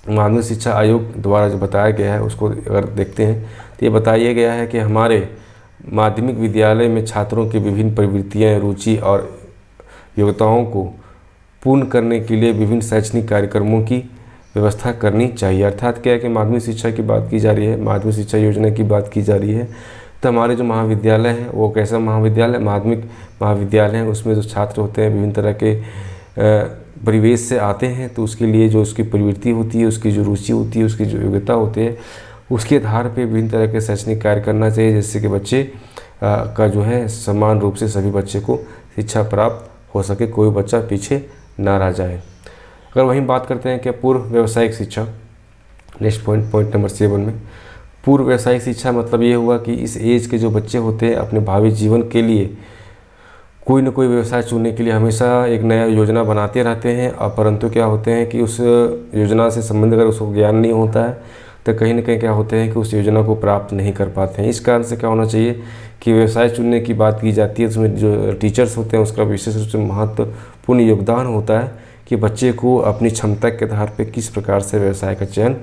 माध्यमिक शिक्षा आयोग द्वारा जो बताया गया है उसको अगर देखते हैं तो ये बताया गया है कि हमारे माध्यमिक विद्यालय में छात्रों की विभिन्न प्रवृत्तियाँ, रुचि और योग्यताओं को पूर्ण करने के लिए विभिन्न शैक्षणिक कार्यक्रमों की व्यवस्था करनी चाहिए। अर्थात क्या है कि माध्यमिक शिक्षा की बात की जा रही है, माध्यमिक शिक्षा योजना की बात की जा रही है, तो हमारे जो महाविद्यालय हैं वो कैसा महाविद्यालय, माध्यमिक महाविद्यालय हैं, उसमें जो छात्र होते हैं विभिन्न तरह के परिवेश से आते हैं, तो उसके लिए जो उसकी प्रवृत्ति होती है, उसकी जो रुचि होती है, उसकी जो योग्यता होती है, उसके आधार पर विभिन्न तरह के शैक्षणिक कार्य करना चाहिए, जिससे कि बच्चे का जो है समान रूप से सभी बच्चे को शिक्षा प्राप्त हो सके, कोई बच्चा पीछे ना रह जाए। अगर वहीं बात करते हैं कि पूर्व व्यावसायिक शिक्षा, नेक्स्ट पॉइंट नंबर 7 में, पूर्व व्यावसायिक शिक्षा मतलब ये हुआ कि इस एज के जो बच्चे होते हैं अपने भावी जीवन के लिए कोई न कोई व्यवसाय चुनने के लिए हमेशा एक नया योजना बनाते रहते हैं, और परंतु क्या होते हैं कि उस योजना से संबंधित अगर उसको ज्ञान नहीं होता है तो कहीं ना कहीं क्या होते हैं कि उस योजना को प्राप्त नहीं कर पाते हैं। इस कारण से क्या होना चाहिए कि व्यवसाय चुनने की बात की जाती है, उसमें जो टीचर्स होते हैं उसका विशेष रूप से महत्वपूर्ण योगदान होता है कि बच्चे को अपनी क्षमता के आधार पर किस प्रकार से व्यवसाय का चयन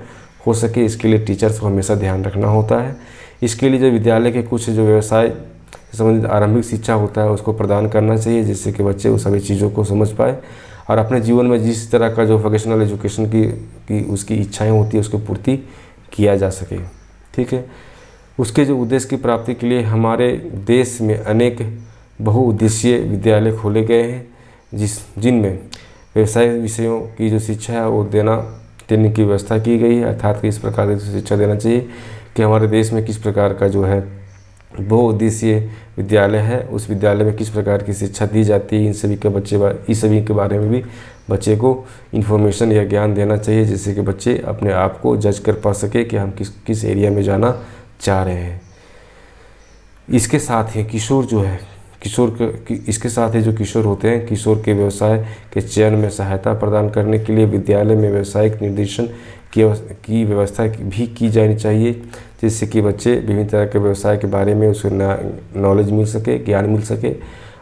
हो सके। इसके लिए टीचर्स को हमेशा ध्यान रखना होता है। इसके लिए जो विद्यालय के कुछ जो व्यवसाय से संबंधित आरंभिक शिक्षा होता है उसको प्रदान करना चाहिए, जिससे कि बच्चे उस सभी चीज़ों को समझ पाए और अपने जीवन में जिस तरह का जो वोकेशनल एजुकेशन की उसकी इच्छाएं होती है उसको पूर्ति किया जा सके। ठीक है, उसके जो उद्देश्य की प्राप्ति के लिए हमारे देश में अनेक बहुउद्देशीय विद्यालय खोले गए हैं, जिनमें व्यवसाय विषयों की जो शिक्षा है वो देने की व्यवस्था की गई है। अर्थात कि इस प्रकार की शिक्षा देना चाहिए कि हमारे देश में किस प्रकार का जो है बहुउद्देशीय विद्यालय है, उस विद्यालय में किस प्रकार की शिक्षा दी जाती है, इन सभी के बारे में भी बच्चे को इन्फॉर्मेशन या ज्ञान देना चाहिए, जिससे कि बच्चे अपने आप को जज कर पा सके कि हम किस एरिया में जाना चाह रहे हैं। इसके साथ ही किशोर जो है इसके साथ ही जो किशोर होते हैं, किशोर के व्यवसाय के चयन में सहायता प्रदान करने के लिए विद्यालय में व्यावसायिक निर्देशन की व्यवस्था भी की जानी चाहिए, जिससे कि बच्चे विभिन्न तरह के व्यवसाय के बारे में उसे नॉलेज मिल सके, ज्ञान मिल सके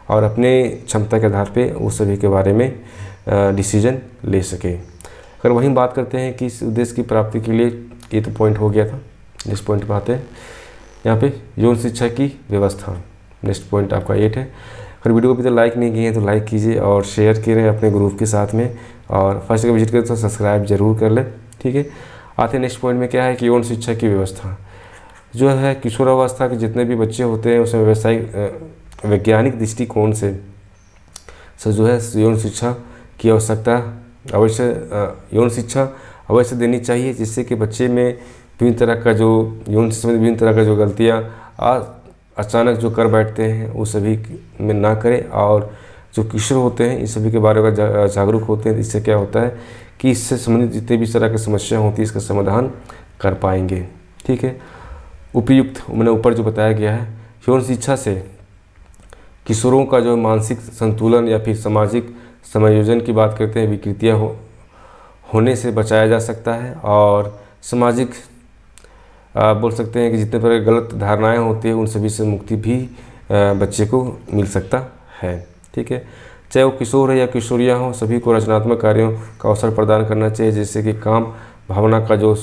और अपने क्षमता के आधार पे उस सभी के बारे में डिसीजन ले सके। अगर वहीं बात करते हैं कि इस उद्देश्य की प्राप्ति के लिए, ये तो पॉइंट हो गया था, नेक्स्ट पॉइंट पर आते हैं। यहाँ पे यौन शिक्षा की व्यवस्था, नेक्स्ट पॉइंट आपका 8 है। अगर वीडियो को अभी तक लाइक नहीं किए हैं तो लाइक कीजिए और शेयर करें अपने ग्रुप के साथ में, और फर्स्ट अगर विजिट करें तो सब्सक्राइब जरूर कर लें। ठीक है, आते हैं नेक्स्ट पॉइंट में। क्या है कि यौन शिक्षा की व्यवस्था जो है, किशोरावस्था के जितने भी बच्चे होते हैं उसमें व्यवसायिक वैज्ञानिक दृष्टिकोण से जो है यौन शिक्षा की आवश्यकता यौन शिक्षा अवश्य देनी चाहिए, जिससे कि बच्चे में विभिन्न तरह का जो यौन से संबंधित विभिन्न तरह का जो गलतियाँ अचानक जो कर बैठते हैं वो सभी में ना करें, और जो किशोर होते हैं इस सभी के बारे में जागरूक होते हैं। इससे क्या होता है कि इससे संबंधित जितने भी तरह की समस्या होती है इसका समाधान कर पाएंगे। ठीक है, उपयुक्त मैंने ऊपर जो बताया गया है, यौन शिक्षा से किशोरों का जो मानसिक संतुलन या फिर सामाजिक समायोजन की बात करते हैं, विकृतियाँ होने से बचाया जा सकता है, और सामाजिक बोल सकते हैं कि जितने प्रकार गलत धारणाएं होती हैं उन सभी से मुक्ति भी बच्चे को मिल सकता है। ठीक है, चाहे वो किशोर है या किशोरियाँ हों, सभी को रचनात्मक कार्यों का अवसर प्रदान करना चाहिए, जिससे कि काम भावना का जो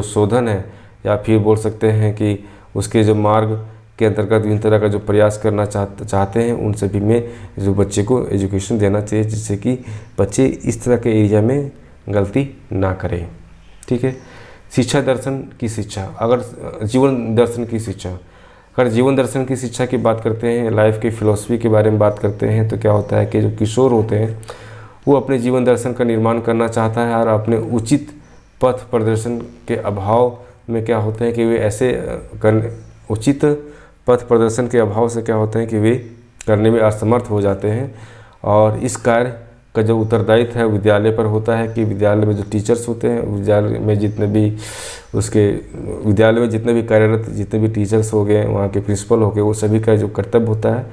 शोधन है या फिर बोल सकते हैं कि उसके जो मार्ग के अंतर्गत विभिन्न तरह का जो प्रयास करना चाहते हैं उन सभी में जो बच्चे को एजुकेशन देना चाहिए, जिससे कि बच्चे इस तरह के एरिया में गलती ना करें। ठीक है, शिक्षा दर्शन की शिक्षा, अगर जीवन दर्शन की शिक्षा, अगर जीवन दर्शन की शिक्षा की बात करते हैं, लाइफ की फ़िलॉसफी के बारे में बात करते हैं, तो क्या होता है कि जो किशोर होते हैं वो अपने जीवन दर्शन का निर्माण करना चाहता है, और अपने उचित पथ प्रदर्शन के अभाव में क्या होते हैं कि वे उचित पथ प्रदर्शन के अभाव से क्या होते हैं कि वे करने में असमर्थ हो जाते हैं, और इस कार्य का जो उत्तरदायित्व है विद्यालय पर होता है कि विद्यालय में जो टीचर्स होते हैं, विद्यालय में जितने भी कार्यरत जितने भी टीचर्स हो गए, वहाँ के प्रिंसिपल हो गए, वो सभी का जो कर्तव्य होता है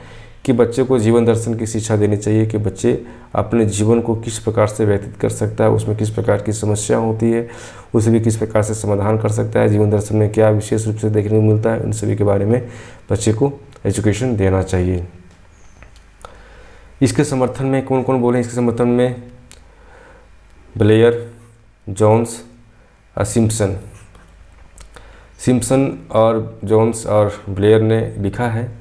कि बच्चे को जीवन दर्शन की शिक्षा देनी चाहिए कि बच्चे अपने जीवन को किस प्रकार से व्यतीत कर सकता है, उसमें किस प्रकार की समस्या होती है, उसे भी किस प्रकार से समाधान कर सकता है, जीवन दर्शन में क्या विशेष रूप से देखने को मिलता है, उन सभी के बारे में बच्चे को एजुकेशन देना चाहिए। इसके समर्थन में कौन कौन बोले, इसके समर्थन में ब्लेयर, जॉन्स और सिम्पसन और जॉन्स और ब्लेयर ने लिखा है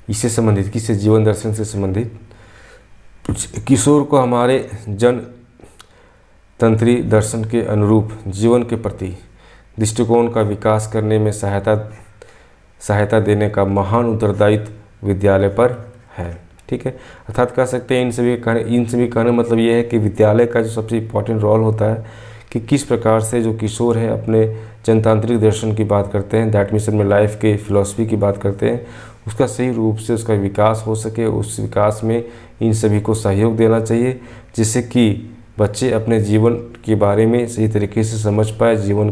इससे संबंधित, किससे, जीवन दर्शन से संबंधित। किशोर को हमारे जन तंत्री दर्शन के अनुरूप जीवन के प्रति दृष्टिकोण का विकास करने में सहायता देने का महान उत्तरदायित्व विद्यालय पर है। ठीक है, अर्थात कह सकते हैं इन सभी कहने मतलब ये है कि विद्यालय का जो सबसे इम्पोर्टेंट रोल होता है कि किस प्रकार से जो किशोर है अपने जनतांत्रिक दर्शन की बात करते हैं, दैट मीन्स में लाइफ के फिलॉसफी की बात करते हैं, उसका सही रूप से उसका विकास हो सके। उस विकास में इन सभी को सहयोग देना चाहिए, जिससे कि बच्चे अपने जीवन के बारे में सही तरीके से समझ पाए, जीवन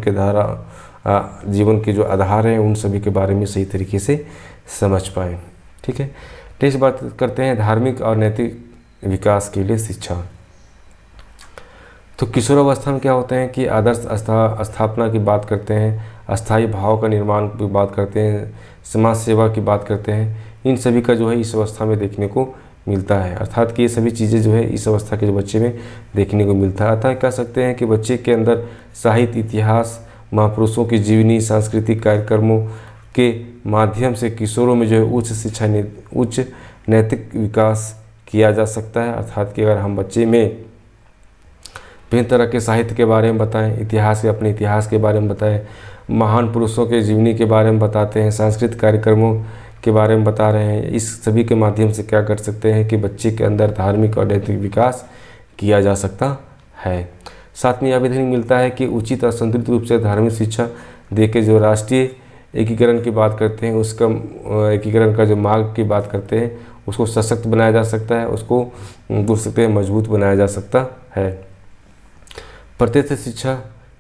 के जो आधार हैं उन सभी के बारे में सही तरीके से समझ पाए। ठीक है, नेक्स्ट बात करते हैं धार्मिक और नैतिक विकास के लिए शिक्षा। तो किशोरावस्था में क्या होते हैं कि आदर्श स्थापना की बात करते हैं, अस्थायी भाव का निर्माण की बात करते हैं, समाज सेवा की बात करते हैं। इन सभी का जो है इस अवस्था में देखने को मिलता है, अर्थात कि ये सभी चीज़ें जो है इस अवस्था के जो बच्चे में देखने को मिलता है। अतः कह सकते हैं कि बच्चे के अंदर साहित्य, इतिहास, महापुरुषों की जीवनी, सांस्कृतिक कार्यक्रमों के माध्यम से किशोरों में जो है उच्च नैतिक विकास किया जा सकता है। अर्थात कि अगर हम बच्चे में विभिन्न तरह के साहित्य के बारे में बताएं, अपने इतिहास के बारे में बताएं, महान पुरुषों के जीवनी के बारे में बताते हैं, सांस्कृतिक कार्यक्रमों के बारे में बता रहे हैं, इस सभी के माध्यम से क्या कर सकते हैं कि बच्चे के अंदर धार्मिक और नैतिक विकास किया जा सकता है। साथ में यह भी देखने मिलता है कि उचित और संतुलित रूप से धार्मिक शिक्षा देके जो राष्ट्रीय एकीकरण की बात करते हैं, उसका एकीकरण का जो मार्ग की बात करते हैं, उसको सशक्त बनाया जा सकता है, उसको बोल सकते हैं मजबूत बनाया जा सकता है। प्रत्यक्ष शिक्षा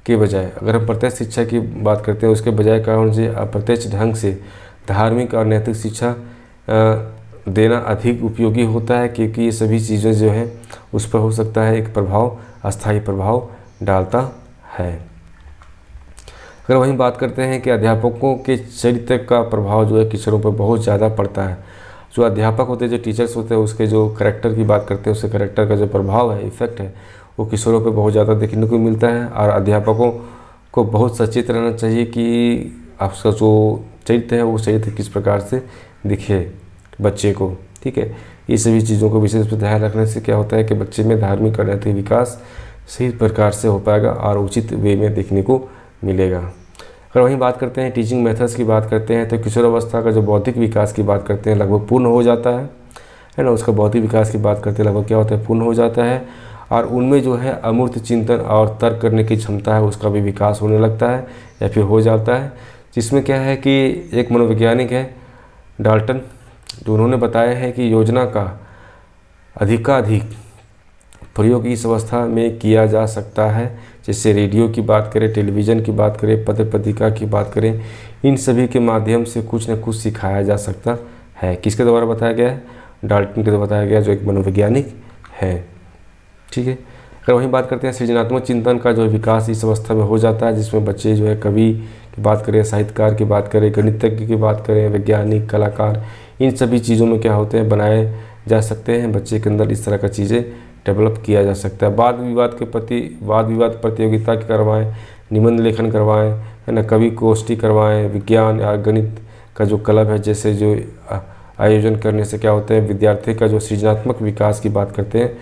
के बजाय, अगर हम प्रत्यक्ष शिक्षा की बात करते हैं, उसके बजाय क्या होना चाहिए, अप्रत्यक्ष ढंग से धार्मिक और नैतिक शिक्षा देना अधिक उपयोगी होता है, क्योंकि ये सभी चीज़ें जो हैं उस पर हो सकता है एक प्रभाव, अस्थायी प्रभाव डालता है। अगर वहीं बात करते हैं कि अध्यापकों के चरित्र का प्रभाव जो है किशोरों पर बहुत ज़्यादा पड़ता है। जो अध्यापक होते हैं, जो टीचर्स होते हैं, उसके जो करैक्टर की बात करते हैं, उसके करैक्टर का जो प्रभाव है, इफेक्ट है, वो किशोरों पे बहुत ज़्यादा देखने को मिलता है। और अध्यापकों को बहुत सचेत रहना चाहिए कि आपका जो चरित्र है वो चरित्र किस प्रकार से दिखे बच्चे को, ठीक है। ये सभी चीज़ों को विशेष ध्यान रखने से क्या होता है कि बच्चे में धार्मिक और नैतिक विकास सही प्रकार से हो पाएगा और उचित वे में देखने को मिलेगा। अगर वहीं बात करते हैं टीचिंग मेथड्स की बात करते हैं, तो किशोरावस्था का जो बौद्धिक विकास की बात करते हैं लगभग पूर्ण हो जाता है ना। उसका बौद्धिक विकास की बात करते हैं लगभग क्या होता है, पूर्ण हो जाता है। और उनमें जो है अमूर्त चिंतन और तर्क करने की क्षमता है, उसका भी विकास होने लगता है या फिर हो जाता है। जिसमें क्या है कि एक मनोवैज्ञानिक है डाल्टन, जो उन्होंने बताया है कि योजना का अधिकाधिक प्रयोग इस अवस्था में किया जा सकता है। जैसे रेडियो की बात करें, टेलीविज़न की बात करें, पत्र पत्रिका की बात करें, इन सभी के माध्यम से कुछ न कुछ सिखाया जा सकता है। किसके द्वारा बताया गया है, डाल्टन के द्वारा बताया गया, जो एक मनोवैज्ञानिक है, ठीक है। अगर वहीं बात करते हैं सृजनात्मक चिंतन का जो विकास इस अवस्था में हो जाता है, जिसमें बच्चे जो है कवि की बात करें, साहित्यकार की बात करें, गणितज्ञ की बात करें, वैज्ञानिक, कलाकार, इन सभी चीज़ों में क्या होते हैं, बनाए जा सकते हैं। बच्चे के अंदर इस तरह का चीज़ें डेवलप किया जा सकता है। वाद विवाद प्रतियोगिता करवाएं, निबंध लेखन करवाएं, है ना, कवि गोष्ठी करवाएं, विज्ञान या गणित का जो क्लब है, जैसे जो आयोजन करने से क्या होते हैं, विद्यार्थी का जो सृजनात्मक विकास की बात करते हैं,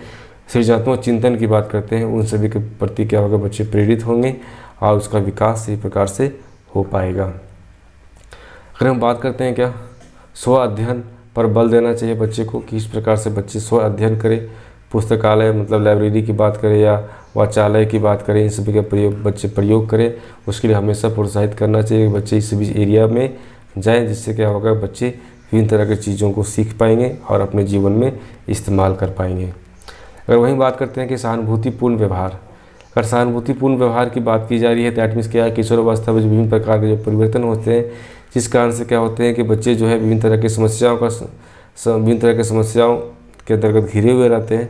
सृजनात्मक चिंतन की बात करते हैं, उन सभी के प्रति क्या होगा, बच्चे प्रेरित होंगे और उसका विकास सही प्रकार से हो पाएगा। अगर हम बात करते हैं क्या, स्व अध्ययन पर बल देना चाहिए बच्चे को, कि इस प्रकार से बच्चे स्व अध्ययन करें। पुस्तकालय मतलब लाइब्रेरी की बात करें या वाचालय की बात करें, इन सभी का बच्चे प्रयोग करें। उसके लिए हमेशा प्रोत्साहित करना चाहिए कि बच्चे इस सभी एरिया में जाएँ, जिससे क्या होगा, बच्चे विभिन्न तरह की चीज़ों को सीख पाएंगे और अपने जीवन में इस्तेमाल कर पाएंगे। अगर वहीं बात करते हैं कि सहानुभूतिपूर्ण व्यवहार, अगर सहानुभूतिपूर्ण व्यवहार की बात की जा रही है, तो एटमीस क्या है, किशोरावस्था में विभिन्न प्रकार के जो परिवर्तन होते हैं, जिस कारण से क्या होते हैं कि बच्चे जो है विभिन्न तरह की समस्याओं के अंतर्गत घिरे हुए रहते हैं।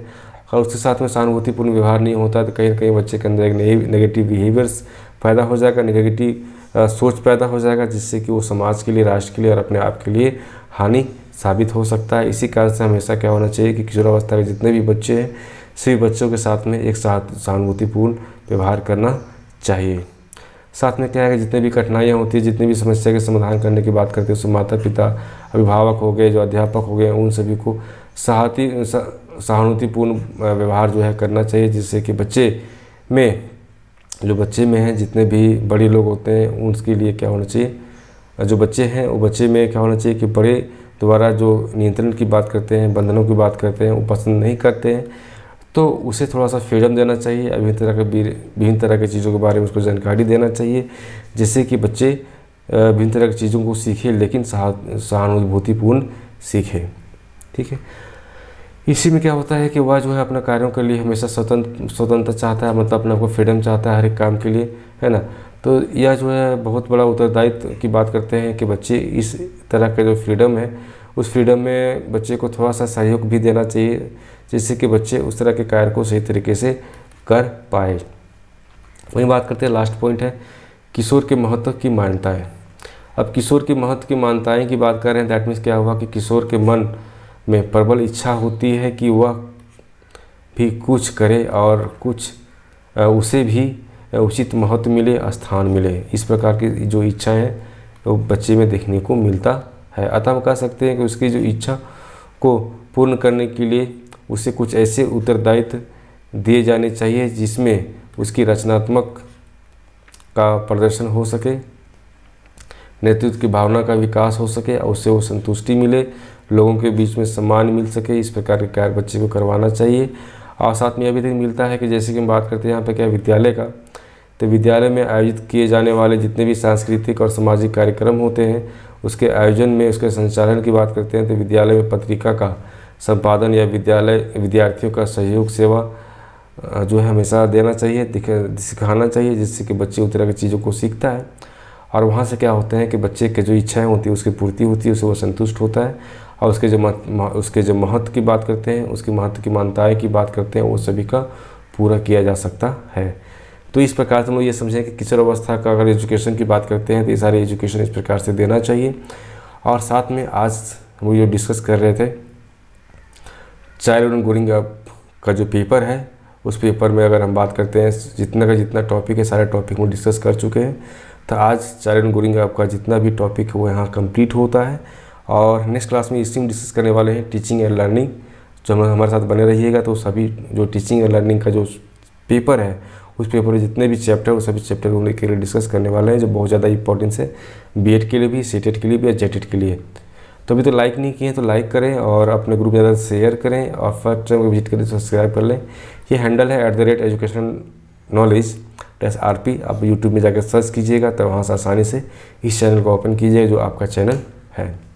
और उसके साथ में सहानुभूतिपूर्ण व्यवहार नहीं होता, तो कहीं ना कहीं बच्चे के अंदर एक नेगेटिव बिहेवियर्स पैदा हो जाएगा, नेगेटिव सोच पैदा हो जाएगा, जिससे कि वो समाज के लिए, राष्ट्र के लिए और अपने आप के लिए हानि साबित हो सकता है। इसी कारण से हमेशा क्या होना चाहिए कि किशोरावस्था के जितने भी बच्चे हैं, सभी बच्चों के साथ में एक सहानुभूतिपूर्ण व्यवहार करना चाहिए। साथ में क्या है कि जितने भी कठिनाइयाँ होती है, जितनी भी समस्या के समाधान करने की बात करते हैं, उसमें माता पिता, अभिभावक हो गए, जो अध्यापक हो गए, उन सभी को सहानुभूतिपूर्ण व्यवहार जो है करना चाहिए, जिससे कि बच्चे में हैं, जितने भी बड़े लोग होते हैं, उनके लिए क्या होना चाहिए, जो बच्चे हैं वो बच्चे में क्या होना चाहिए कि बड़े द्वारा जो नियंत्रण की बात करते हैं, बंधनों की बात करते हैं, वो पसंद नहीं करते हैं, तो उसे थोड़ा सा फ्रीडम देना चाहिए। विभिन्न तरह की चीज़ों के बारे में उसको जानकारी देना चाहिए, जिससे कि बच्चे विभिन्न तरह की चीज़ों को सीखें, लेकिन सहानुभूतिपूर्ण सीखें, ठीक है। इसी में क्या होता है कि वह जो है अपना कार्यों के लिए हमेशा स्वतंत्र चाहता है, मतलब अपने आपको फ्रीडम चाहता है हर एक काम के लिए, है ना। तो यह जो है बहुत बड़ा उत्तरदायित्व की बात करते हैं कि बच्चे इस तरह का जो फ्रीडम है, उस फ्रीडम में बच्चे को थोड़ा सा सहयोग भी देना चाहिए, जिससे कि बच्चे उस तरह के कार्य को सही तरीके से कर पाए। वहीं बात करते हैं, लास्ट पॉइंट है किशोर के महत्व की मान्यताएं। अब किशोर के महत्व की मान्यताएं की बात कर रहे हैं, दैट मीन्स क्या हुआ कि किशोर के मन में प्रबल इच्छा होती है कि वह भी कुछ करे और कुछ उसे भी उचित महत्व मिले, स्थान मिले। इस प्रकार की जो इच्छा है वो बच्चे में देखने को मिलता है। अतः हम कह सकते हैं कि उसकी जो इच्छा को पूर्ण करने के लिए उसे कुछ ऐसे उत्तरदायित्व दिए जाने चाहिए जिसमें उसकी रचनात्मक का प्रदर्शन हो सके, नेतृत्व की भावना का विकास हो सके और उससे वो संतुष्टि मिले, लोगों के बीच में सम्मान मिल सके। इस प्रकार के कार्य बच्चे को करवाना चाहिए। और साथ में अभी तक मिलता है कि जैसे कि हम बात करते हैं यहाँ पे क्या विद्यालय का, तो विद्यालय में आयोजित किए जाने वाले जितने भी सांस्कृतिक और सामाजिक कार्यक्रम होते हैं उसके आयोजन में, उसके संचालन की बात करते हैं तो विद्यालय में पत्रिका का संपादन या विद्यार्थियों का सहयोग सेवा जो है हमेशा देना चाहिए, सिखाना चाहिए, जिससे कि बच्चे उस तरह की चीज़ों को सीखता है। और वहाँ से क्या होते हैं कि बच्चे के जो इच्छाएं होती है उसकी पूर्ति होती है, उससे वो संतुष्ट होता है और उसके जो महत्व की बात करते हैं, उसकी महत्व की मान्यताएं की बात करते हैं, वो सभी का पूरा किया जा सकता है। तो इस प्रकार से हम लोग ये समझें कि किशोर अवस्था का अगर एजुकेशन की बात करते हैं तो ये सारी एजुकेशन इस प्रकार से देना चाहिए। और साथ में आज हम जो डिस्कस कर रहे थे चाइल्ड एंड ग्रोइंग अप का जो पेपर है, उस पेपर में अगर हम बात करते हैं जितना का जितना टॉपिक है सारे टॉपिक हम डिस्कस कर चुके हैं। तो आज चाइल्ड एंड ग्रोइंग अप का जितना भी टॉपिक है वो यहाँ कंप्लीट होता है। और नेक्स्ट क्लास में इसी में डिस्कस करने वाले हैं टीचिंग एंड लर्निंग। जो हमारे साथ बने रहिएगा तो सभी जो टीचिंग एंड लर्निंग का जो पेपर है उस पेपर में जितने भी चैप्टर वो सभी चैप्टर होने के लिए डिस्कस करने वाले हैं, जो बहुत ज़्यादा इंपॉर्टेंस है बीएड के लिए भी, सीटेट के लिए भी और जेटेट के लिए। तो अभी तो लाइक नहीं किए तो लाइक करें और अपने ग्रुप में ज़्यादा शेयर करें और फर्स्ट टाइम विजिट करें तो सब्सक्राइब कर लें। ये हैंडल है @educational knowledge RP। आप यूट्यूब में जाकर सर्च कीजिएगा तो वहाँ से आसानी से इस चैनल को ओपन कीजिएगा जो आपका चैनल है।